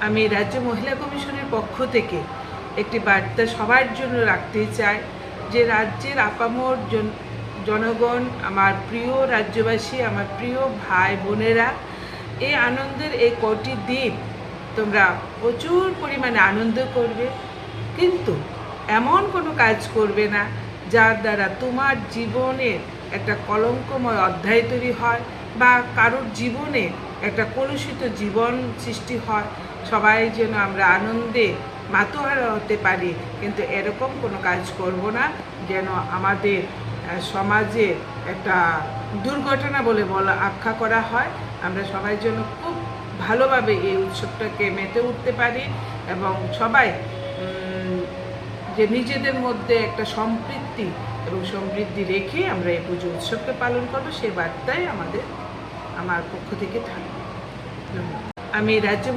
আমি রাজ্য মহিলা কমিশনের পক্ষ থেকে একটি বার্তা সবার জন্য রাখতে চাই যে রাজ্যের আপামর জনগণ, আমার প্রিয় রাজ্যবাসী, আমার প্রিয় ভাই বোনেরা, এই আনন্দের এই কটি দিন তোমরা প্রচুর পরিমাণে আনন্দ করবে, কিন্তু এমন কোনো কাজ করবে না যার দ্বারা তোমার জীবনের একটা কলঙ্কময় অধ্যায় তৈরি হয় বা কারোর জীবনে একটা কলুষিত জীবন সৃষ্টি হয়। সবাই যেন আমরা আনন্দে মাতোহারা হতে পারি, কিন্তু এরকম কোনো কাজ করব না যেন আমাদের সমাজে একটা দুর্ঘটনা বলে আখ্যা করা হয়। আমরা সবাই যেন খুব ভালোভাবে এই উৎসবটাকে মেতে উঠতে পারি এবং সবাই যে নিজেদের মধ্যে একটা সম্পৃক্তি এবং সমৃদ্ধি রেখে আমরা এই পুজো উৎসবকে পালন করবো, সেই বার্তাই আমার পক্ষ থেকে থাকবে। আমি রাজ্য